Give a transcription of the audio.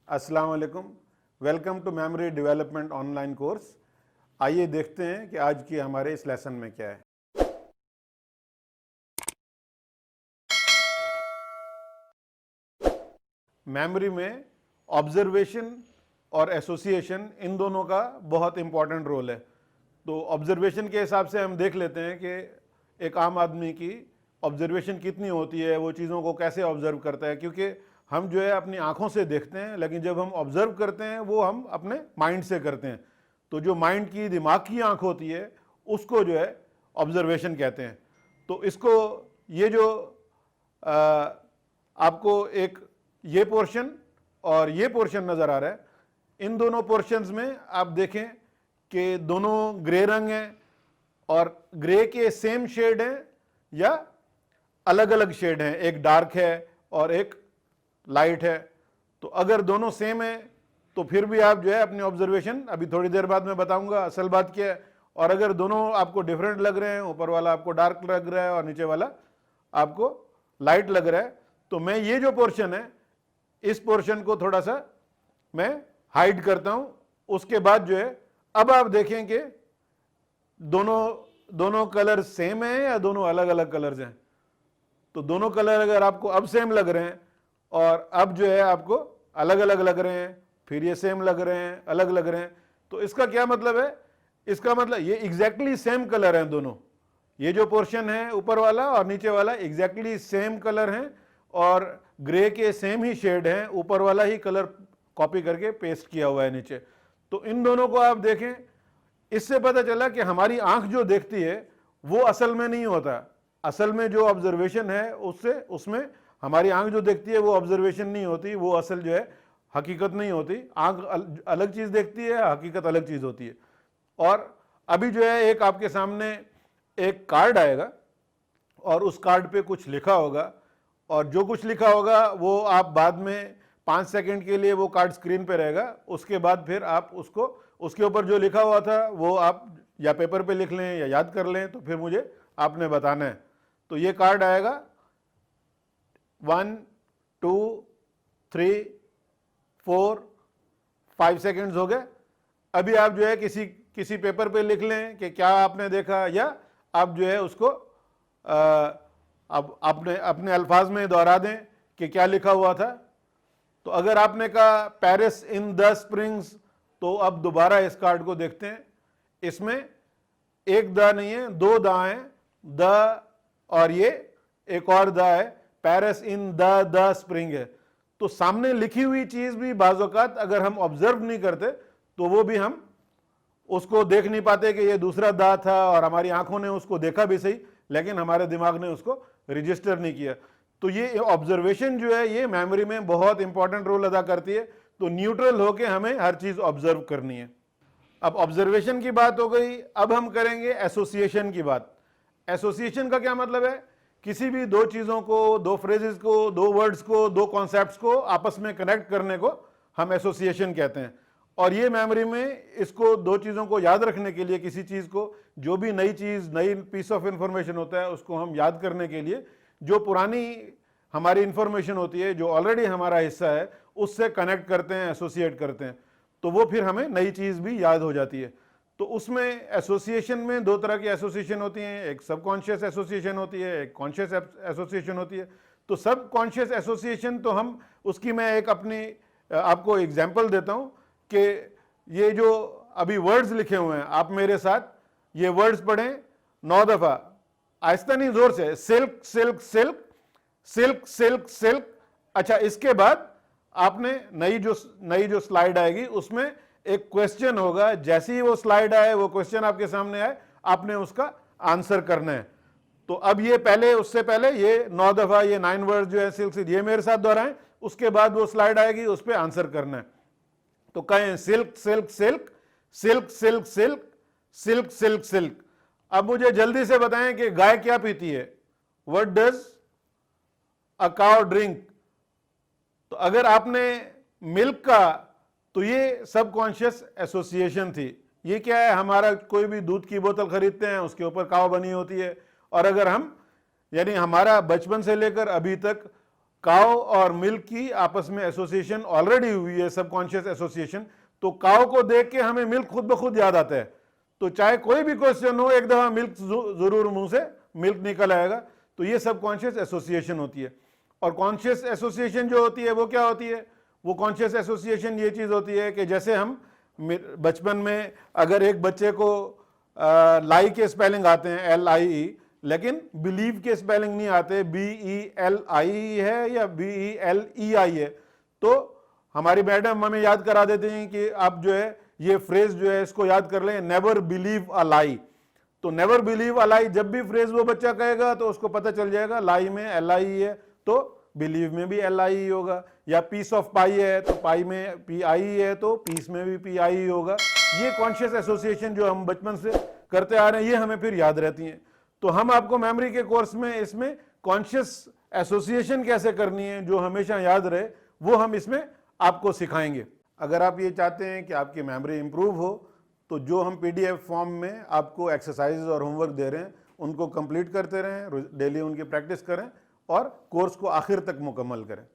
अस्सलाम वालेकुम। Welcome to memory development online course. आइए देखते हैं कि आज की हमारे इस लेसन में क्या है। मेमोरी में ऑब्जर्वेशन और एसोसिएशन इन दोनों का बहुत इंपॉर्टेंट रोल है। तो ऑब्जर्वेशन के हिसाब से हम देख लेते हैं कि एक आम आदमी की ऑब्जर्वेशन कितनी होती है, वो चीज़ों को कैसे ऑब्जर्व करता है। क्योंकि हम जो है अपनी आंखों से देखते हैं, लेकिन जब हम ऑब्जर्व करते हैं वो हम अपने माइंड से करते हैं। तो जो माइंड की, दिमाग की आंख होती है उसको जो है ऑब्जर्वेशन कहते हैं। तो इसको ये जो आपको एक ये पोर्शन और ये पोर्शन नज़र आ रहा है, इन दोनों पोर्शंस में आप देखें कि दोनों ग्रे रंग हैं और ग्रे के सेम शेड हैं या अलग अलग शेड हैं, एक डार्क है और एक लाइट है। तो अगर दोनों सेम है तो फिर भी आप जो है अपनी ऑब्जर्वेशन, अभी थोड़ी देर बाद मैं बताऊंगा असल बात क्या है। और अगर दोनों आपको डिफरेंट लग रहे हैं, ऊपर वाला आपको डार्क लग रहा है और नीचे वाला आपको लाइट लग रहा है, तो मैं ये जो पोर्शन है इस पोर्शन को थोड़ा सा मैं हाइड करता हूं। उसके बाद जो है अब आप देखें कि दोनों कलर सेम है या दोनों अलग अलग कलर्स हैं। तो दोनों कलर अगर आपको अब सेम लग रहे हैं और अब जो है आपको अलग अलग लग रहे हैं, फिर ये सेम लग रहे हैं, अलग लग रहे हैं, तो इसका क्या मतलब है? इसका मतलब ये एग्जैक्टली सेम कलर हैं दोनों। ये जो पोर्शन है ऊपर वाला और नीचे वाला एग्जैक्टली सेम कलर हैं और ग्रे के सेम ही शेड हैं, ऊपर वाला ही कलर कॉपी करके पेस्ट किया हुआ है नीचे। तो इन दोनों को आप देखें, इससे पता चला कि हमारी आंख जो देखती है वो असल में नहीं होता। असल में जो ऑब्जर्वेशन है उसमें हमारी आंख जो देखती है वो ऑब्जर्वेशन नहीं होती, वो असल जो है हकीकत नहीं होती। आंख अलग चीज देखती है, हकीकत अलग चीज होती है। और अभी जो है एक आपके सामने एक कार्ड आएगा और उस कार्ड पे कुछ लिखा होगा, और जो कुछ लिखा होगा वो आप बाद में 5 सेकंड के लिए वो कार्ड स्क्रीन पे रहेगा। उसके बाद फिर आप उसको, उसके ऊपर जो लिखा हुआ था वो आप या पेपर पे लिख लें या याद कर लें, तो फिर मुझे आपने बताना है। तो ये कार्ड आएगा 1 2 3 4 5 सेकंड्स हो गए। अभी आप जो है किसी पेपर पे लिख लें कि क्या आपने देखा, या आप जो है उसको अब अपने अल्फाज में दोहरा दें कि क्या लिखा हुआ था। तो अगर आपने कहा पेरिस इन द स्प्रिंग्स, तो अब दोबारा इस कार्ड को देखते हैं। इसमें एक द नहीं है, 2 द हैं, द और ये एक और द है, पेरिस इन द स्प्रिंग है। तो सामने लिखी हुई चीज भी बाज़ औक़ात अगर हम ऑब्जर्व नहीं करते तो वो भी हम उसको देख नहीं पाते कि ये दूसरा दा था, और हमारी आंखों ने उसको देखा भी सही लेकिन हमारे दिमाग ने उसको रजिस्टर नहीं किया। तो ये ऑब्जर्वेशन जो है ये मेमोरी में बहुत इंपॉर्टेंट रोल अदा करती है। तो न्यूट्रल होके हमें हर चीज ऑब्जर्व करनी है। अब ऑब्जर्वेशन की बात हो गई, अब हम करेंगे एसोसिएशन की बात। एसोसिएशन का क्या मतलब है? किसी भी दो चीजों को, दो फ्रेजेस को, दो वर्ड्स को, दो कॉन्सेप्ट्स को आपस में कनेक्ट करने को हम एसोसिएशन कहते हैं। और ये मेमोरी में इसको, दो चीज़ों को याद रखने के लिए, किसी चीज़ को, जो भी नई चीज़, नई पीस ऑफ इंफॉर्मेशन होता है उसको हम याद करने के लिए जो पुरानी हमारी इंफॉर्मेशन होती है, जो ऑलरेडी हमारा हिस्सा है, उससे कनेक्ट करते हैं, एसोसिएट करते हैं, तो वो फिर हमें नई चीज़ भी याद हो जाती है। तो उसमें एसोसिएशन में 2 तरह की एसोसिएशन होती हैं, एक सबकॉन्शियस एसोसिएशन होती है, एक कॉन्शियस एसोसिएशन होती है। तो सबकॉन्शियस एसोसिएशन तो हम उसकी मैं एक अपनी आपको एग्जाम्पल देता हूँ कि ये जो अभी वर्ड्स लिखे हुए हैं, आप मेरे साथ ये वर्ड्स पढ़ें 9 दफा, आहिस्ता नहीं, जोर से। Silk silk silk, silk silk silk. अच्छा, इसके बाद आपने नई जो स्लाइड आएगी उसमें एक क्वेश्चन होगा। जैसे ही वो स्लाइड आए, वो क्वेश्चन आपके सामने आए, आपने उसका आंसर करना है। तो अब ये पहले, उससे पहले ये 9 दफा ये 9 वर्ड जो है सिल्क सिल्क, ये मेरे साथ दोहराएं। उसके बाद वो स्लाइड आएगी, उस पर आंसर करना है। तो कहें silk silk silk, silk silk silk, silk silk silk. अब मुझे जल्दी से बताएं कि गाय क्या पीती है? What does a cow drink? तो अगर आपने मिल्क का, तो ये सबकॉन्शियस एसोसिएशन थी। ये क्या है? हमारा कोई भी दूध की बोतल खरीदते हैं, उसके ऊपर काव बनी होती है। और अगर हम, यानी हमारा बचपन से लेकर अभी तक काउ और मिल्क की आपस में एसोसिएशन ऑलरेडी हुई है, सबकॉन्शियस एसोसिएशन। तो काउ को देख के हमें मिल्क खुद ब खुद याद आता है। तो चाहे कोई भी क्वेश्चन हो, एक दफा मिल्क जरूर मुंह से मिल्क निकल आएगा। तो ये सबकॉन्शियस एसोसिएशन होती है। और कॉन्शियस एसोसिएशन जो होती है वो क्या होती है? वो कॉन्शियस एसोसिएशन ये चीज होती है कि जैसे हम बचपन में अगर एक बच्चे को लाई के स्पेलिंग आते हैं LIE, लेकिन बिलीव के स्पेलिंग नहीं आते, BELIE है या BELEI है, तो हमारी मैडम हमें याद करा देते हैं कि आप जो है ये फ्रेज जो है इसको याद कर लें, नेवर बिलीव अ लाई। तो नेवर बिलीव अ लाई जब भी फ्रेज वो बच्चा कहेगा तो उसको पता चल जाएगा लाई में LIE है तो बिलीव में भी LIE होगा। या पीस ऑफ पाई है तो पाई में PIE है तो पीस में भी PIE होगा। ये कॉन्शियस एसोसिएशन जो हम बचपन से करते आ रहे हैं ये हमें फिर याद रहती हैं। तो हम आपको मेमोरी के कोर्स में इसमें कॉन्शियस एसोसिएशन कैसे करनी है जो हमेशा याद रहे वो हम इसमें आपको सिखाएंगे। अगर आप ये चाहते हैं कि आपकी मेमोरी इंप्रूव हो तो जो हम PDF फॉर्म में आपको एक्सरसाइज और होमवर्क दे रहे हैं उनको कंप्लीट करते रहें, डेली उनकी प्रैक्टिस करें और कोर्स को आखिर तक मुकम्मल करें।